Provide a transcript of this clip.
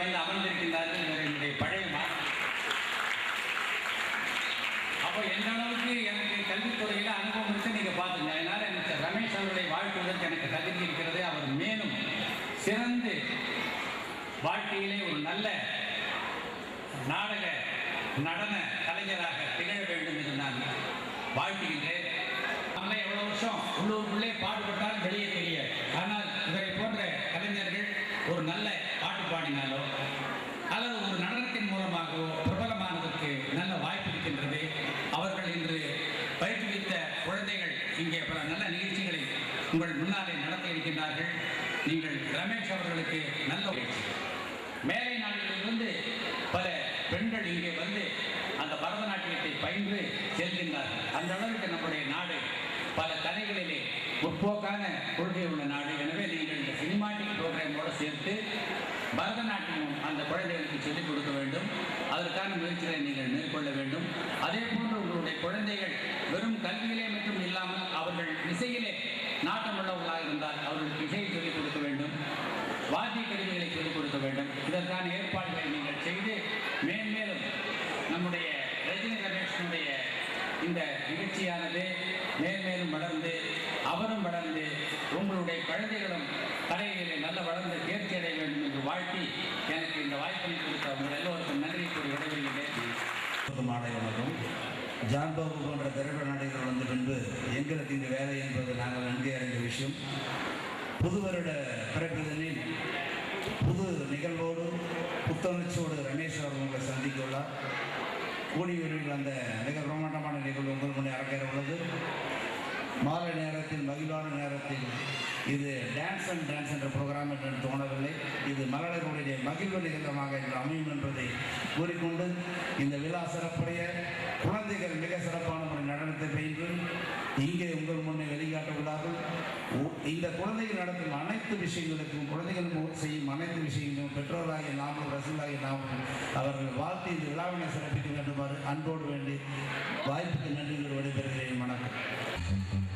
வந்து அமர்ந்திருக்கின்றார்கள் என்னுடைய பழைய அப்போ எந்த அளவுக்கு எனக்கு கல்வித்துறையில் அனுபவம் இருக்கு நீங்கள் பார்த்துங்க. அதனால் எனக்கு ரமேஷ் அவர்களை வாழ்த்துவதற்கு எனக்கு தகுதி இருக்கிறது. அவர் மேலும் சிறந்து வாழ்க்கையிலே ஒரு நல்ல நாடக நடன கலைஞராக திகழ வேண்டும் என்று நான் வாழ்த்துகின்றேன். நம்மளே எவ்வளோ வருஷம் உள்ளூருக்குள்ளே பாடுபட்டால் வெளியே தெரியாது. ஆனால் இவரை போன்ற கலைஞர்கள் ஒரு நல்ல பாட்டு பாடினாலோ அல்லது ஒரு நடனத்தின் மூலமாகவோ பிரபலமானதற்கு நல்ல வாய்ப்பு இருக்கின்றது. அவர்கள் இன்று பயிற்றுவித்த குழந்தைகள் இங்கே பல நல்ல நிகழ்ச்சிகளை உங்கள் முன்னாலே நடத்த இருக்கின்றார்கள். நீங்கள் ரமேஷ் அவர்களுக்கு நல்ல மேலை நாடுகளிலிருந்து பல பெண்கள் இங்கே வந்து அந்த பரதநாட்டியத்தை பயின்று செல்கின்றார்கள். அந்த அளவுக்கு நம்முடைய நாடு பல கலைகளிலே முற்போக்கான கொள்கை உள்ள நாடு. எனவே நீங்கள் இந்த சினிமாட்டிக் ப்ரோக்ராமோடு சேர்த்து பரதநாட்டியம் அந்த குழந்தைகளுக்கு சொல்லிக் கொடுக்க வேண்டும். அதற்கான முயற்சிகளை நீங்கள் மேற்கொள்ள வேண்டும். அதே போன்று உங்களுடைய குழந்தைகள் வெறும் கல்வியிலே மட்டும் இல்லாமல் அவர்கள் இசையிலே நாட்டமுள்ளவர்களாக இருந்தால் அவர்களுக்கு இசையை சொல்லிக் கொடுக்க வேண்டும், வாத்திய கருவிகளை சொல்லிக் கொடுக்க வேண்டும். இதற்கான ஏற்பாடுகளை நீங்கள் செய்து மேன்மேலும் நம்முடைய ரஜினி ரமேஷனுடைய இந்த நிகழ்ச்சியானது மேன்மேலும் வளர்ந்து அவரும் வளர்ந்து உங்களுடைய குழந்தைகளும் கலைகளிலே நல்ல வளர்ந்து தேர்ச்சி அடைய வேண்டும் என்று வாழ்த்தி எனக்கு இந்த வாய்ப்பினை கொடுத்த உங்கள் எல்லோருக்கும் நன்றி கூறி விடைபெறுகின்றேன். மாலை வணக்கம். ஜான்பாபு போன்ற திரைப்பட நடிகர்கள் வந்த பின்பு எங்களுக்கு இந்த வேலை என்பது நாங்கள் நன்கு அறிந்த விஷயம். புது வருட பிறப்பிதனில் புது நிகழ்வோடு புத்துணர்ச்சியோடு ரமேஷ் அவர் உங்களை சந்திக்க உள்ளார். கூடியூரில் அந்த மிக பிரமாண்டமான நிகழ்வு உங்கள் முன்னே அரங்கேற உள்ளது. மாலை நேரத்தில் மகிழ்வான நேரத்தில் இது டான்ஸ் என்ற ப்ரோக்ராம் என்று தோணவில்லை. இது மகளிருடைய மகிழ்வு நிகழ்வாக என்று அமையும் என்பதை கூறிக்கொண்டு இந்த விழா சிறப்புடைய குழந்தைகள் மிக சிறப்பான ஒரு நடனத்தை பயின்று இங்கே உங்கள் முன்னே வெளிக்காட்ட உள்ளார்கள். இந்த குழந்தைகள் நடத்தும் அனைத்து விஷயங்களுக்கும் குழந்தைகள் செய்யும் அனைத்து விஷயங்களும் பெற்றோராகிய நாமும் ரசூலாகிய நாமும் அவர்கள் வாழ்த்து இந்த விழாவினை சிறப்பிக்க வேண்டுமாறு அன்போடு வேண்டி வாய்ப்புக்கு நன்றி விடைபெறுகிறேன். வணக்கம்.